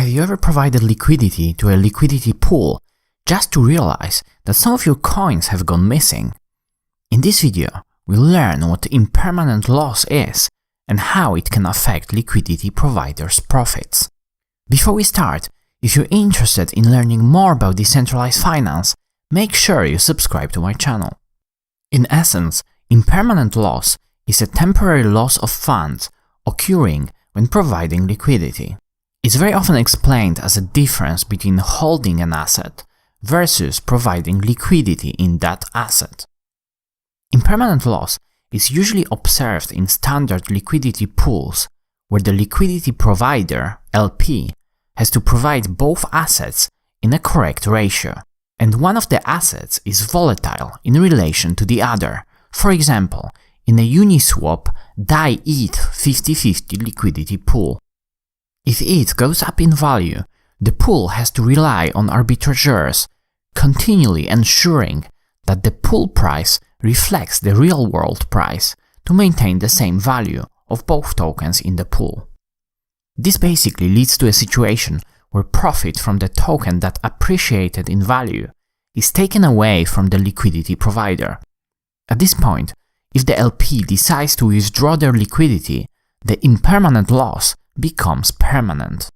Have you ever provided liquidity to a liquidity pool just to realize that some of your coins have gone missing? In this video, we'll learn what impermanent loss is and how it can affect liquidity providers' profits. Before we start, if you're interested in learning more about decentralized finance, make sure you subscribe to my channel. In essence, impermanent loss is a temporary loss of funds occurring when providing liquidity. It's very often explained as a difference between holding an asset versus providing liquidity in that asset. Impermanent loss is usually observed in standard liquidity pools where the liquidity provider, LP, has to provide both assets in a correct ratio, and one of the assets is volatile in relation to the other, for example, in a Uniswap DAI ETH 50/50 liquidity pool. If ETH goes up in value, the pool has to rely on arbitrageurs, continually ensuring that the pool price reflects the real-world price to maintain the same value of both tokens in the pool. This basically leads to a situation where profit from the token that appreciated in value is taken away from the liquidity provider. At this point, if the LP decides to withdraw their liquidity, the impermanent loss becomes permanent.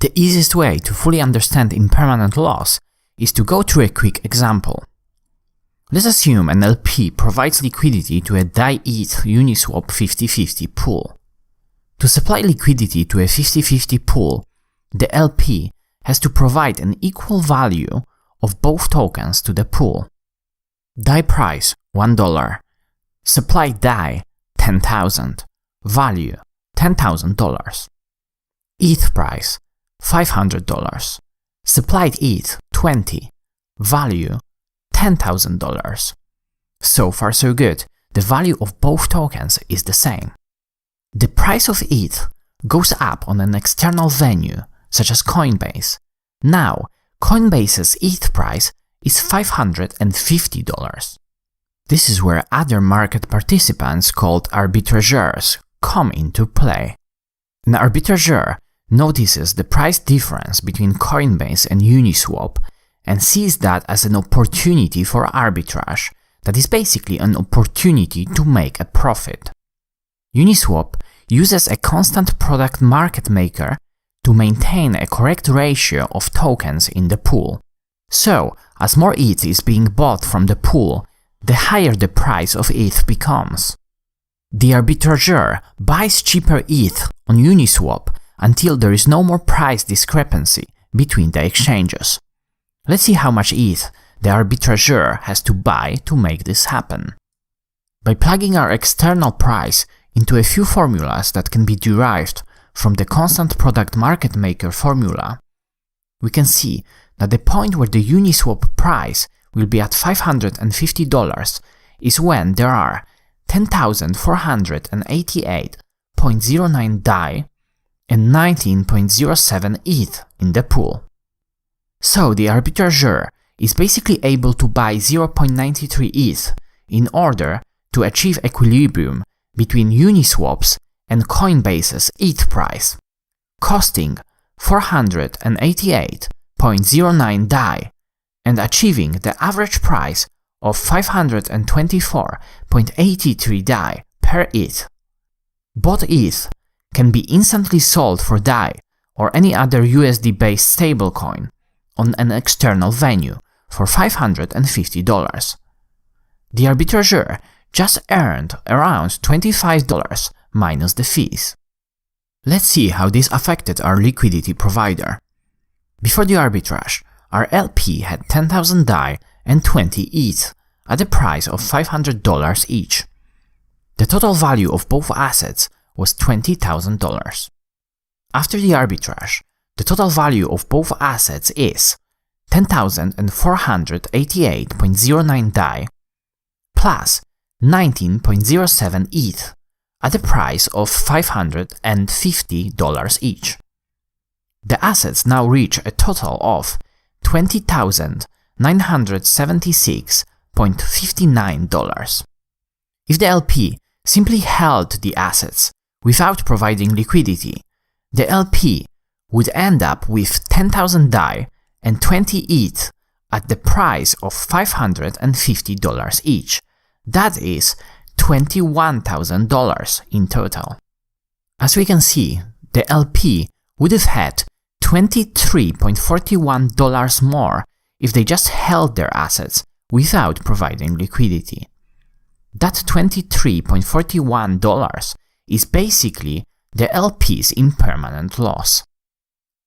The easiest way to fully understand impermanent loss is to go through a quick example. Let's assume an LP provides liquidity to a DAI ETH Uniswap 50/50 pool. To supply liquidity to a 50/50 pool, the LP has to provide an equal value of both tokens to the pool. DAI price $1, supply DAI 10,000, value $10,000. ETH price $500, supplied ETH 20, value $10,000. So far so good, the value of both tokens is the same. The price of ETH goes up on an external venue, such as Coinbase. Now, Coinbase's ETH price is $550. This is where other market participants called arbitrageurs come into play. An arbitrageur notices the price difference between Coinbase and Uniswap and sees that as an opportunity for arbitrage, that is basically an opportunity to make a profit. Uniswap uses a constant product market maker to maintain a correct ratio of tokens in the pool. So, as more ETH is being bought from the pool, the higher the price of ETH becomes. The arbitrageur buys cheaper ETH on Uniswap until there is no more price discrepancy between the exchanges. Let's see how much ETH the arbitrageur has to buy to make this happen. By plugging our external price into a few formulas that can be derived from the constant product market maker formula, we can see that the point where the Uniswap price will be at $550 is when there are 10,488.09 DAI and 19.07 ETH in the pool. So the arbitrageur is basically able to buy 0.93 ETH in order to achieve equilibrium between Uniswap's and Coinbase's ETH price, costing 488.09 DAI and achieving the average price of 524.83 DAI per ETH. Bought ETH can be instantly sold for DAI or any other USD-based stablecoin on an external venue for $550. The arbitrageur just earned around $25 minus the fees. Let's see how this affected our liquidity provider. Before the arbitrage, our LP had 10,000 DAI and 20 ETH at a price of $500 each. The total value of both assets was $20,000. After the arbitrage, the total value of both assets is 10,488.09 DAI plus 19.07 ETH at a price of $550 each. The assets now reach a total of $20,976.59. If the LP simply held the assets without providing liquidity, the LP would end up with 10,000 DAI and 20 ETH at the price of $550 each. That is $21,000 in total. As we can see, the LP would have had $23.41 more if they just held their assets without providing liquidity. That $23.41 is basically the LP's impermanent loss.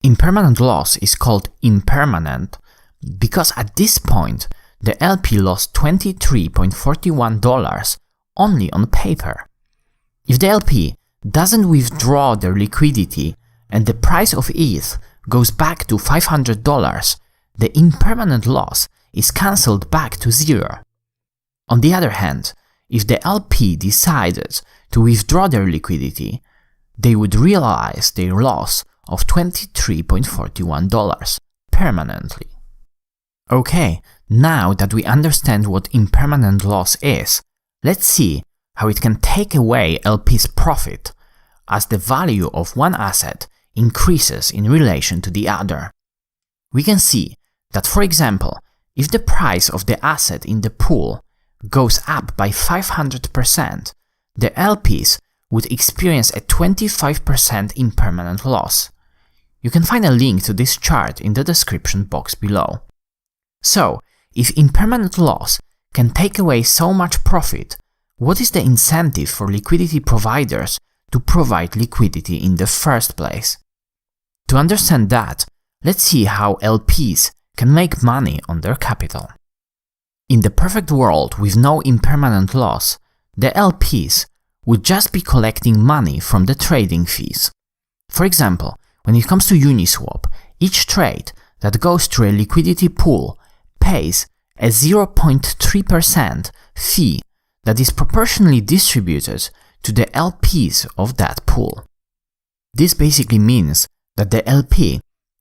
Impermanent loss is called impermanent because at this point the LP lost $23.41 only on paper. If the LP doesn't withdraw their liquidity and the price of ETH goes back to $500, the impermanent loss is cancelled back to zero. On the other hand, if the LP decided to withdraw their liquidity, they would realize their loss of $23.41 permanently. Okay, now that we understand what impermanent loss is, let's see how it can take away LP's profit as the value of one asset increases in relation to the other. We can see that, for example, if the price of the asset in the pool goes up by 500%, the LPs would experience a 25% impermanent loss. You can find a link to this chart in the description box below. So, if impermanent loss can take away so much profit, what is the incentive for liquidity providers to provide liquidity in the first place? To understand that, let's see how LPs can make money on their capital. In the perfect world with no impermanent loss, the LPs would just be collecting money from the trading fees. For example, when it comes to Uniswap, each trade that goes through a liquidity pool pays a 0.3% fee that is proportionally distributed to the LPs of that pool. This basically means that the LP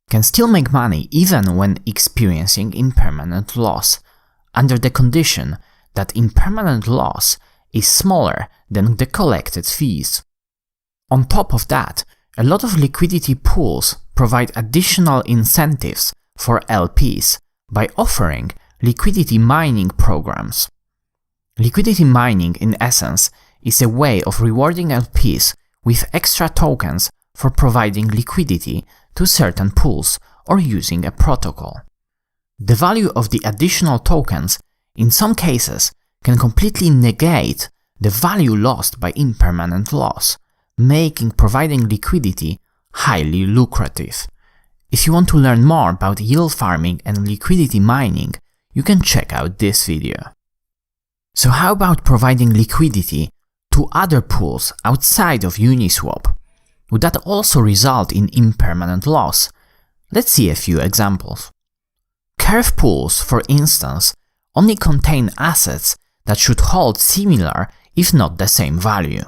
can still make money even when experiencing impermanent loss, under the condition that impermanent loss is smaller than the collected fees. On top of that, a lot of liquidity pools provide additional incentives for LPs by offering liquidity mining programs. Liquidity mining, in essence, is a way of rewarding LPs with extra tokens for providing liquidity to certain pools or using a protocol. The value of the additional tokens, in some cases, can completely negate the value lost by impermanent loss, making providing liquidity highly lucrative. If you want to learn more about yield farming and liquidity mining, you can check out this video. So how about providing liquidity to other pools outside of Uniswap? Would that also result in impermanent loss? Let's see a few examples. Curve pools, for instance, only contain assets that should hold similar, if not the same value.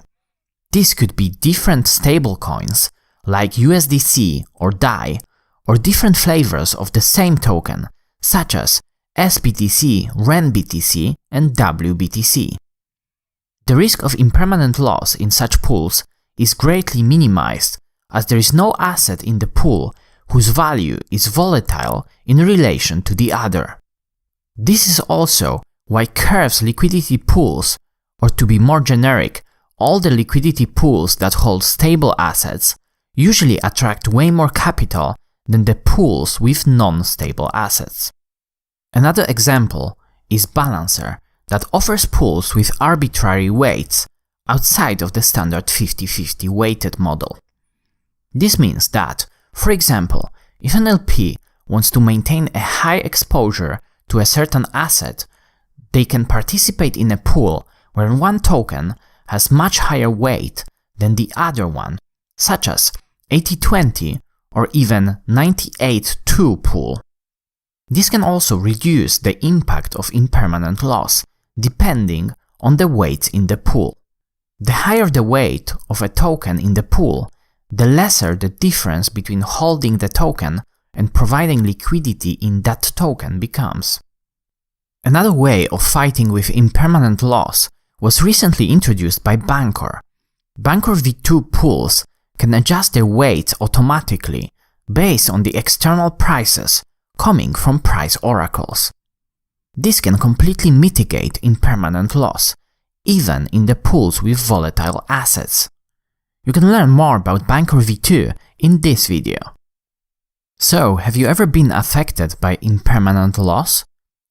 This could be different stablecoins, like USDC or DAI, or different flavors of the same token, such as SBTC, RenBTC, and WBTC. The risk of impermanent loss in such pools is greatly minimized, as there is no asset in the pool whose value is volatile in relation to the other. This is also why Curve's liquidity pools, or to be more generic, all the liquidity pools that hold stable assets, usually attract way more capital than the pools with non-stable assets. Another example is Balancer, that offers pools with arbitrary weights outside of the standard 50-50 weighted model. This means that, for example, if an LP wants to maintain a high exposure to a certain asset, they can participate in a pool where one token has much higher weight than the other one, such as 80-20 or even 98-2 pool. This can also reduce the impact of impermanent loss, depending on the weight in the pool. The higher the weight of a token in the pool, the lesser the difference between holding the token and providing liquidity in that token becomes. Another way of fighting with impermanent loss was recently introduced by Bancor. Bancor V2 pools can adjust their weight automatically, based on the external prices coming from price oracles. This can completely mitigate impermanent loss, even in the pools with volatile assets. You can learn more about Banker V2 in this video. So, have you ever been affected by impermanent loss?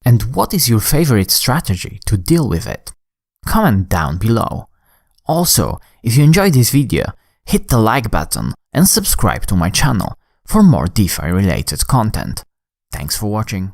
And what is your favorite strategy to deal with it? Comment down below. Also, if you enjoyed this video, hit the like button and subscribe to my channel for more DeFi related content. Thanks for watching.